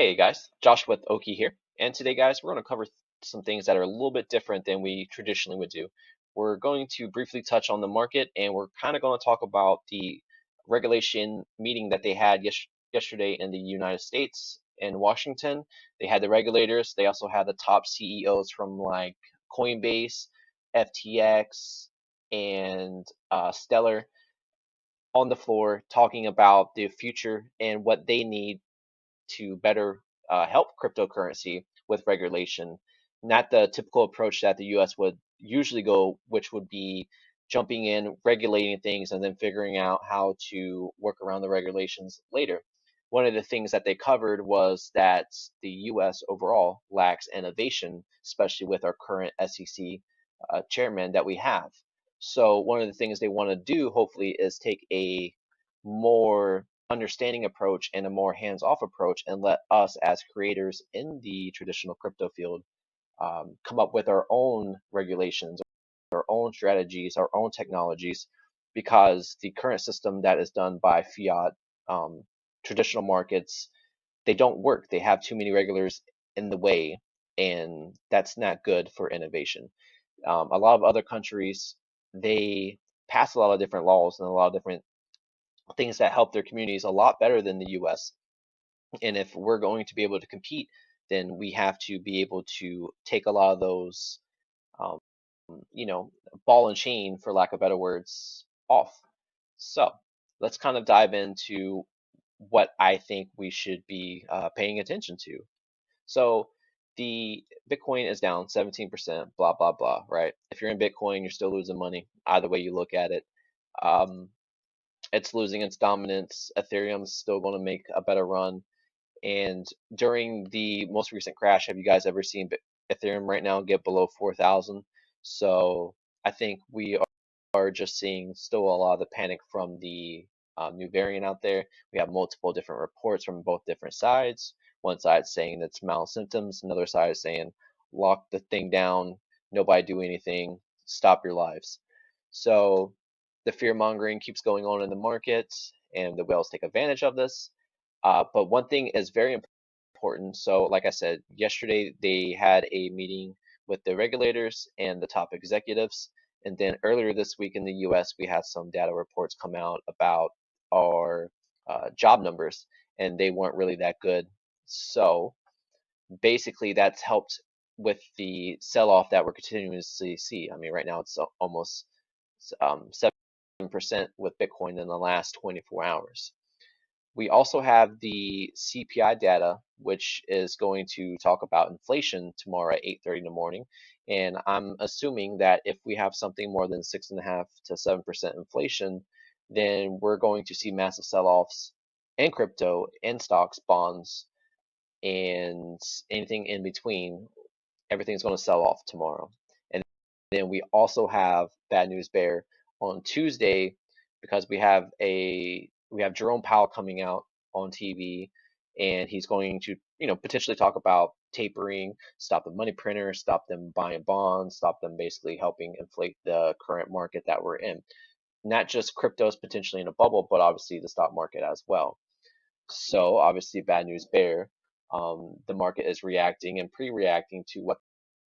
Hey guys, Josh with Oki here. And today, guys, we're going to cover some things that are a little bit different than we traditionally would do. We're going to briefly touch on the market, and we're kind of going to talk about the regulation meeting that they had yesterday in the United States in Washington. They had the regulators, they also had the top CEOs from like Coinbase, FTX, and Stellar on the floor talking about the future and what they need to better help cryptocurrency with regulation, not the typical approach that the US would usually go, which would be jumping in, regulating things, and then figuring out how to work around the regulations later. One of the things that they covered was that the US overall lacks innovation, especially with our current SEC chairman that we have. So, one of the things they want to do, hopefully, is take a more understanding approach and a more hands-off approach and let us as creators in the traditional crypto field come up with our own regulations, our own strategies, our own technologies, because the current system that is done by fiat traditional markets, they don't work. They have too many regulators in the way, and that's not good for innovation. A lot of other countries, they pass a lot of different laws and a lot of different things that help their communities a lot better than the US. And if we're going to be able to compete, then we have to be able to take a lot of those, um, ball and chain, for lack of better words, off. So let's kind of dive into what I think we should be paying attention to. So the Bitcoin is down 17%, blah, blah, blah, right? If you're in Bitcoin, you're still losing money, either way you look at it. Um, it's losing its dominance. Ethereum's still going to make a better run. And during the most recent crash, have you guys ever seen Ethereum right now get below 4,000? So I think we are just seeing still a lot of the panic from the new variant out there. We have multiple different reports from both different sides. One side saying it's mild symptoms, another side is saying lock the thing down, nobody do anything, stop your lives. So the fear mongering keeps going on in the market, and the whales take advantage of this. But one thing is very important. So, like I said, yesterday they had a meeting with the regulators and the top executives. And then earlier this week in the US, we had some data reports come out about our job numbers, and they weren't really that good. So, basically, that's helped with the sell off that we're continuously see. I mean, right now it's almost 7% with Bitcoin in the last 24 hours. We also have the CPI data, which is going to talk about inflation tomorrow at 8:30 in the morning. And I'm assuming that if we have something more than 6.5 to 7% inflation, then we're going to see massive sell-offs in crypto, in stocks, bonds, and anything in between. Everything's going to sell off tomorrow. And then we also have bad news bear on Tuesday, because we have Jerome Powell coming out on TV, and he's going to potentially talk about tapering, stop the money printer, stop them buying bonds, stop them basically helping inflate the current market that we're in. Not just cryptos potentially in a bubble, but obviously the stock market as well. So obviously bad news bear. The market is reacting and pre-reacting to what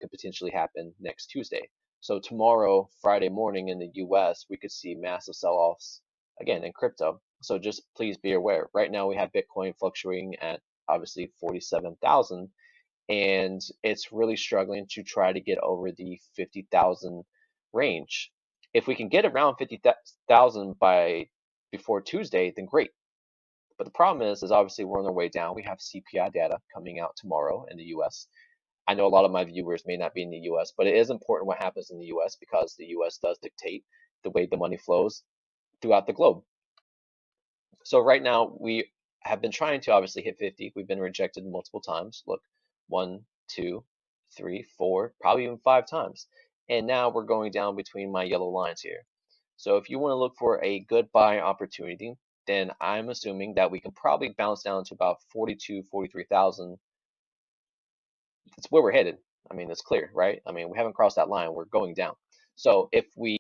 could potentially happen next Tuesday. So tomorrow, Friday morning in the US, we could see massive sell-offs again in crypto. So just please be aware. Right now we have Bitcoin fluctuating at obviously 47,000, and it's really struggling to try to get over the 50,000 range. If we can get around 50,000 by before Tuesday, then great. But the problem is obviously we're on our way down. We have CPI data coming out tomorrow in the US. I know a lot of my viewers may not be in the US, but it is important what happens in the US, because the US does dictate the way the money flows throughout the globe. So right now we have been trying to obviously hit 50. We've been rejected multiple times. Look, 1, 2, 3, 4, probably even 5 times. And now we're going down between my yellow lines here. So if you want to look for a good buy opportunity, then I'm assuming that we can probably bounce down to about 42, 43,000. That's where we're headed. I mean, it's clear, right? I mean, we haven't crossed that line. We're going down. So if we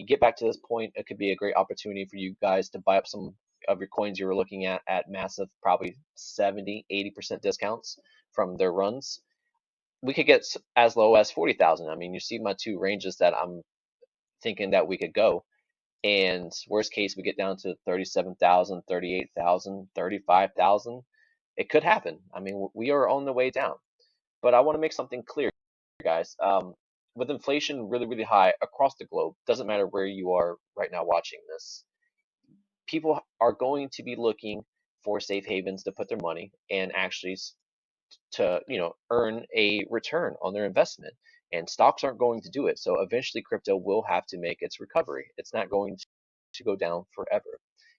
get back to this point, it could be a great opportunity for you guys to buy up some of your coins you were looking at massive, probably 70, 80% discounts from their runs, we could get as low as 40,000. I mean, you see my two ranges that I'm thinking that we could go. And worst case, we get down to 37,000, 38,000, 35,000. It could happen. I mean, we are on the way down. But I want to make something clear, guys. With inflation really, really high across the globe, doesn't matter where you are right now watching this, people are going to be looking for safe havens to put their money and actually to earn a return on their investment, and stocks aren't going to do it. So eventually crypto will have to make its recovery. It's not going to go down forever.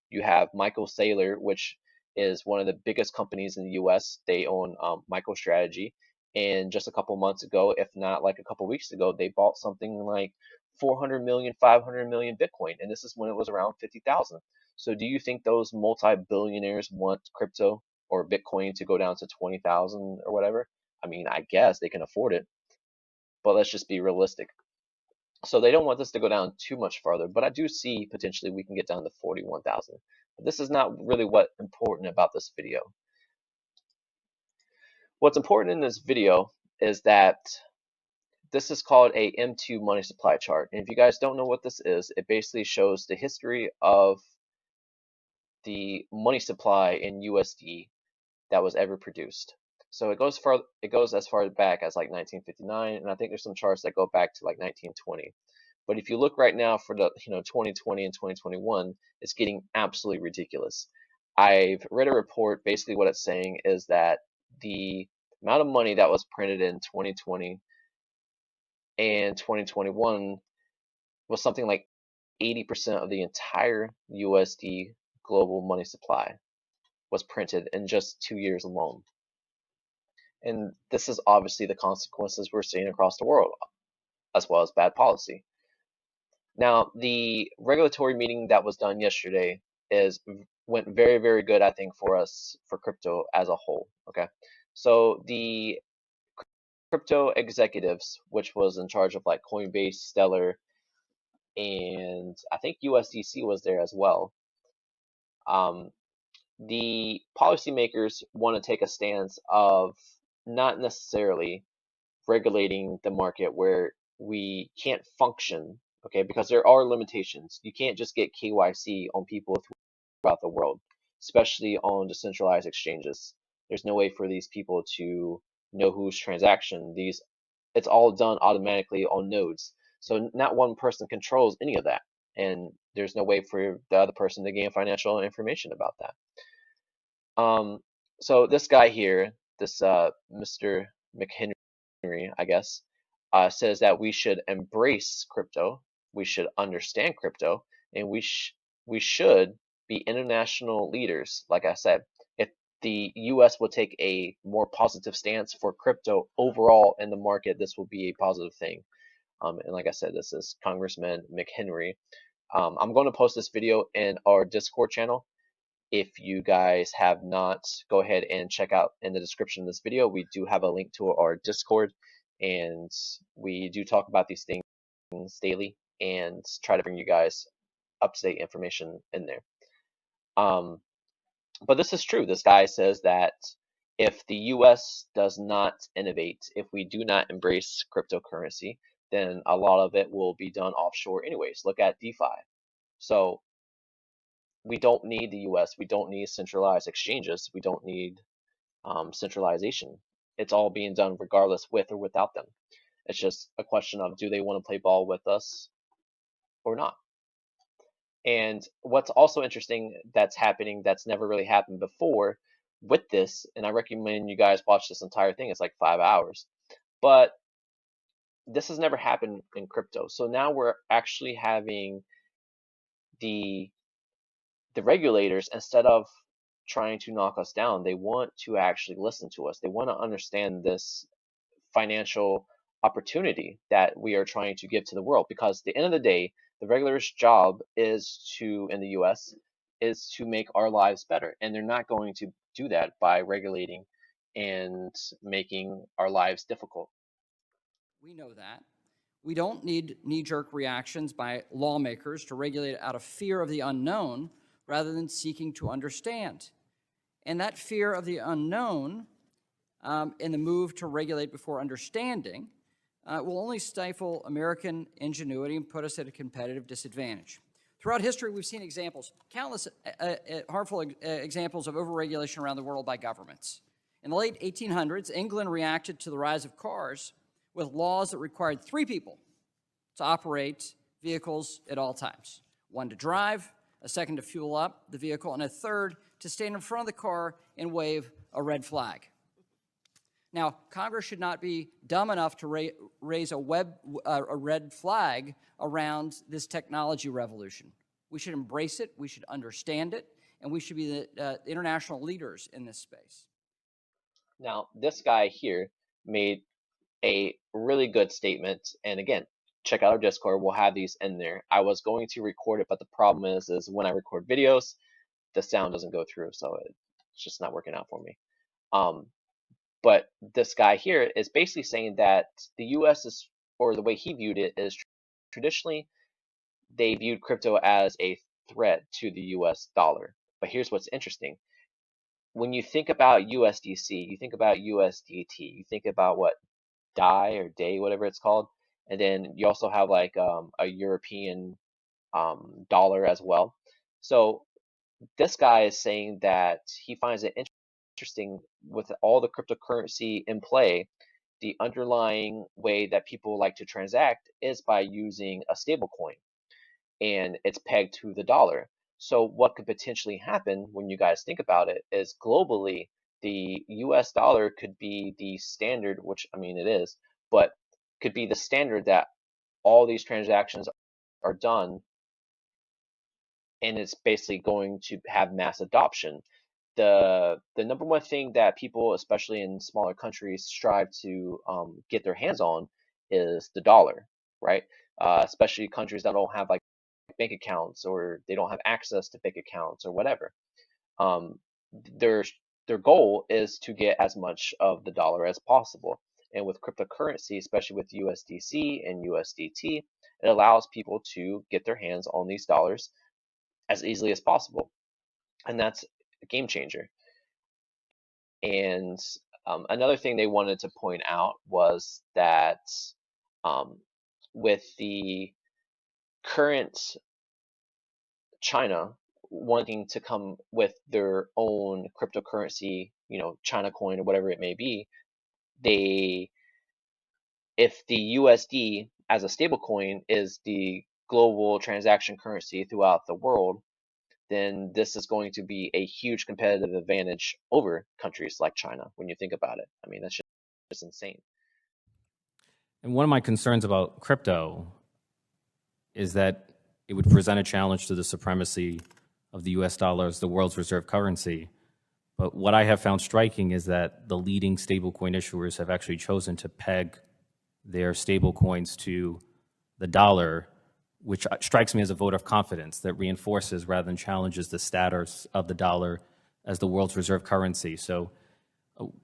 You have Michael Saylor, which is one of the biggest companies in the US. They own MicroStrategy, and just a couple months ago, if not like a couple weeks ago, they bought something like 400 million, 500 million Bitcoin, and this is when it was around 50,000. So do you think those multi-billionaires want crypto or Bitcoin to go down to 20,000 or whatever? I mean, I guess they can afford it, but let's just be realistic. So they don't want this to go down too much farther, but I do see potentially we can get down to 41,000. But this is not really what's important about this video. What's important in this video is that this is called a M2 money supply chart. And if you guys don't know what this is, it basically shows the history of the money supply in USD that was ever produced. So it goes as far back as like 1959, and I think there's some charts that go back to like 1920. But if you look right now for the 2020 and 2021, it's getting absolutely ridiculous. I've read a report. Basically, what it's saying is that the amount of money that was printed in 2020 and 2021 was something like 80% of the entire USD global money supply was printed in just 2 years alone. And this is obviously the consequences we're seeing across the world, as well as bad policy. Now, the regulatory meeting that was done yesterday went very, very good, I think, for us, for crypto as a whole. Okay, so the crypto executives, which was in charge of like Coinbase, Stellar, and I think USDC was there as well. The policymakers want to take a stance of not necessarily regulating the market where we can't function, okay, because there are limitations. You can't just get KYC on people throughout the world, especially on decentralized exchanges. There's no way for these people to know whose transaction. It's all done automatically on nodes. So not one person controls any of that. And there's no way for the other person to gain financial information about that. So this guy here, this Mr. McHenry, I guess, says that we should embrace crypto, we should understand crypto, and we should be international leaders. Like I said, if the U.S. will take a more positive stance for crypto overall in the market, this will be a positive thing. And like I said, this is Congressman McHenry. I'm going to post this video in our Discord channel. If you guys have not, go ahead and check out in the description of this video. We do have a link to our Discord, and we do talk about these things daily and try to bring you guys up-to-date information in there. But this is true. This guy says that if the US does not innovate, if we do not embrace cryptocurrency, then a lot of it will be done offshore anyways. Look at DeFi. So we don't need the US. We don't need centralized exchanges. We don't need centralization. It's all being done regardless with or without them. It's just a question of, do they want to play ball with us or not? And what's also interesting that's happening that's never really happened before with this, and I recommend you guys watch this entire thing, it's like 5 hours, but this has never happened in crypto. So now we're actually having the regulators, instead of trying to knock us down, they want to actually listen to us. They want to understand this financial opportunity that we are trying to give to the world, because at the end of the day, the regulator's job is to, in the US, is to make our lives better. And they're not going to do that by regulating and making our lives difficult. We know that. We don't need knee-jerk reactions by lawmakers to regulate out of fear of the unknown. rather than seeking to understand. And that fear of the unknown and the move to regulate before understanding will only stifle American ingenuity and put us at a competitive disadvantage. Throughout history, we've seen examples, countless harmful examples of overregulation around the world by governments. In the late 1800s, England reacted to the rise of cars with laws that required 3 people to operate vehicles at all times. 1 to drive, a 2nd to fuel up the vehicle, and a 3rd to stand in front of the car and wave a red flag. Now, Congress should not be dumb enough to raise a red flag around this technology revolution. We should embrace it, we should understand it, and we should be the international leaders in this space. Now, this guy here made a really good statement, and again, check out our Discord. We'll have these in there. I was going to record it, but the problem is when I record videos, the sound doesn't go through, so it's just not working out for me. But this guy here is basically saying that the U.S. is, or the way he viewed it is, traditionally they viewed crypto as a threat to the U.S. dollar. But here's what's interesting. When you think about USDC, you think about USDT, you think about what, DAI or DAI, whatever it's called, and then you also have like a European dollar as well. So this guy is saying that he finds it interesting with all the cryptocurrency in play, the underlying way that people like to transact is by using a stable coin, and it's pegged to the dollar. So what could potentially happen when you guys think about it is globally, the US dollar could be the standard, which I mean it is, but could be the standard that all these transactions are done, and it's basically going to have mass adoption. The number one thing that people, especially in smaller countries, strive to get their hands on is the dollar, right? Especially countries that don't have like bank accounts, or they don't have access to bank accounts or whatever. Their goal is to get as much of the dollar as possible. And with cryptocurrency, especially with USDC and USDT, it allows people to get their hands on these dollars as easily as possible. And that's a game changer. And another thing they wanted to point out was that with the current China wanting to come with their own cryptocurrency, China coin or whatever it may be, if the USD as a stable coin is the global transaction currency throughout the world, then this is going to be a huge competitive advantage over countries like China when you think about it. I mean, that's just insane. And one of my concerns about crypto is that it would present a challenge to the supremacy of the US dollar as the world's reserve currency. But what I have found striking is that the leading stablecoin issuers have actually chosen to peg their stablecoins to the dollar, which strikes me as a vote of confidence that reinforces rather than challenges the status of the dollar as the world's reserve currency. So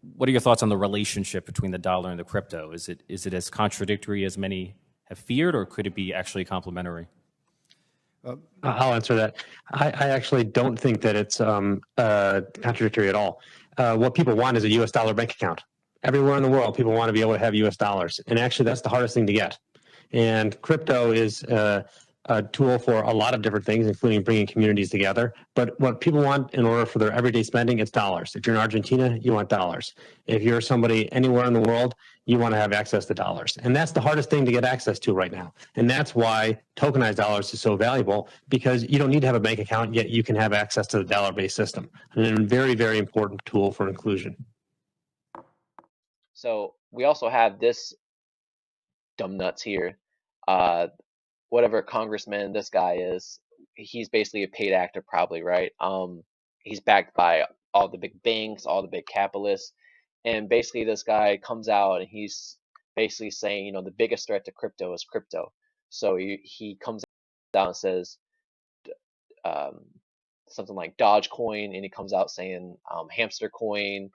what are your thoughts on the relationship between the dollar and the crypto? Is it as contradictory as many have feared, or could it be actually complementary? I'll answer that. I actually don't think that it's contradictory at all. What people want is a U.S. dollar bank account. Everywhere in the world, people want to be able to have U.S. dollars. And actually, that's the hardest thing to get. And crypto is a tool for a lot of different things, including bringing communities together. But what people want in order for their everyday spending, it's dollars. If you're in Argentina, you want dollars. If you're somebody anywhere in the world, you want to have access to dollars. And that's the hardest thing to get access to right now. And that's why tokenized dollars is so valuable, because you don't need to have a bank account, yet you can have access to the dollar-based system. And a very, very important tool for inclusion. So we also have this dumb nuts here. Whatever congressman this guy is, he's basically a paid actor probably, right? He's backed by all the big banks, all the big capitalists, and basically this guy comes out and he's basically saying, the biggest threat to crypto is crypto. So he comes out and says something like Dogecoin, and he comes out saying hamster coin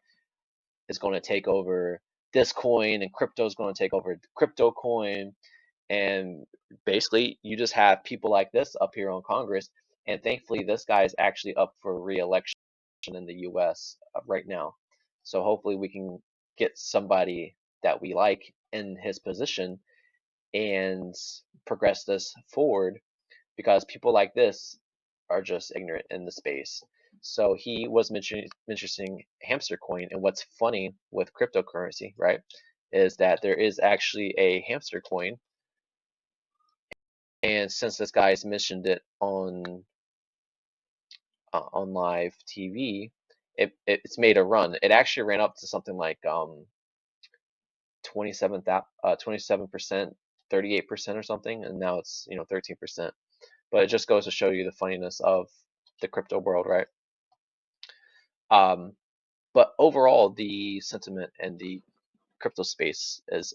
is going to take over this coin, and crypto is going to take over crypto coin. And basically, you just have people like this up here on Congress And thankfully, this guy is actually up for re-election in the U.S. Right now. So hopefully we can get somebody that we like in his position and progress this forward, because people like this are just ignorant in the space. So he was mentioning hamster coin, and what's funny with cryptocurrency, right, is that there is actually a hamster coin, and since this guy's mentioned it on live TV, it's made a run. It actually ran up to something like 27%, 38% or something, and now it's 13%. But it just goes to show you the funniness of the crypto world, right? But overall, the sentiment and the crypto space is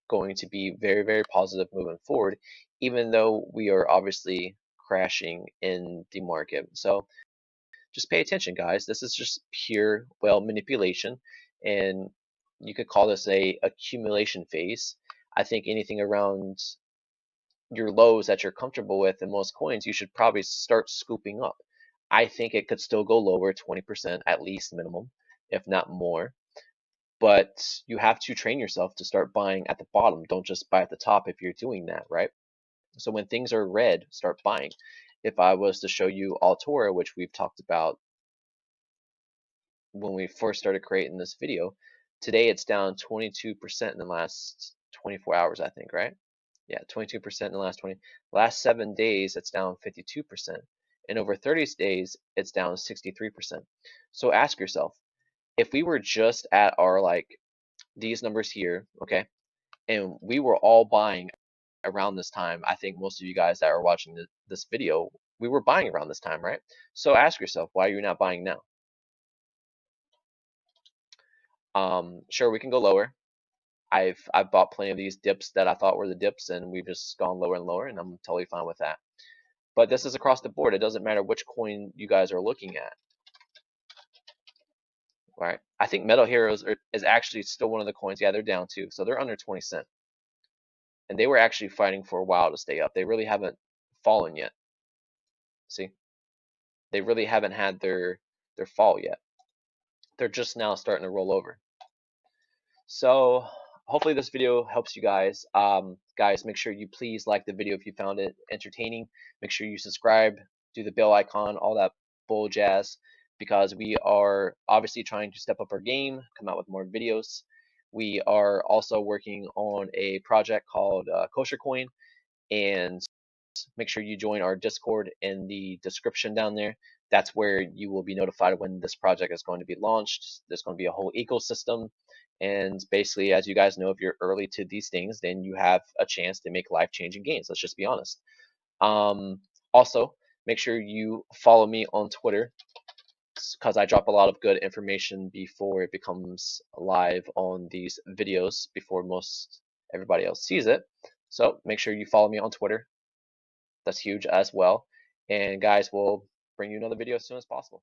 going to be very, very positive moving forward, even though we are obviously crashing in the market. So just pay attention, guys. This is just pure whale manipulation, and you could call this a accumulation phase. I think anything around your lows that you're comfortable with in most coins, you should probably start scooping up. I think it could still go lower, 20% at least minimum, if not more. But you have to train yourself to start buying at the bottom. Don't just buy at the top if you're doing that, right? So when things are red, start buying. If I was to show you Altura, which we've talked about when we first started creating this video, today it's down 22% in the last 24 hours, I think, right? Yeah, 22% in the last 7 days, it's down 52%. And over 30 days, it's down 63%. So ask yourself, if we were just at our these numbers here, okay, and we were all buying around this time, I think most of you guys that are watching this video, we were buying around this time, right? So ask yourself, why are you not buying now? Sure, we can go lower. I've bought plenty of these dips that I thought were the dips, and we've just gone lower and lower, and I'm totally fine with that. But this is across the board. It doesn't matter which coin you guys are looking at. Right? I think Metal Heroes is actually still one of the coins. Yeah, they're down too. So they're under 20 cents. And they were actually fighting for a while to stay up. They really haven't fallen yet. See? They really haven't had their fall yet. They're just now starting to roll over. So hopefully this video helps you guys. Guys, make sure you please like the video if you found it entertaining. Make sure you subscribe, do the bell icon, all that bull jazz, because we are obviously trying to step up our game, come out with more videos. We are also working on a project called Kosher Coin, and make sure you join our Discord in the description down there. That's where you will be notified when this project is going to be launched. There's going to be a whole ecosystem. And basically, as you guys know, if you're early to these things, then you have a chance to make life-changing gains. Let's just be honest. Also, make sure you follow me on Twitter, because I drop a lot of good information before it becomes live on these videos, before most everybody else sees it. So make sure you follow me on Twitter. That's huge as well. And guys, we'll bring you another video as soon as possible.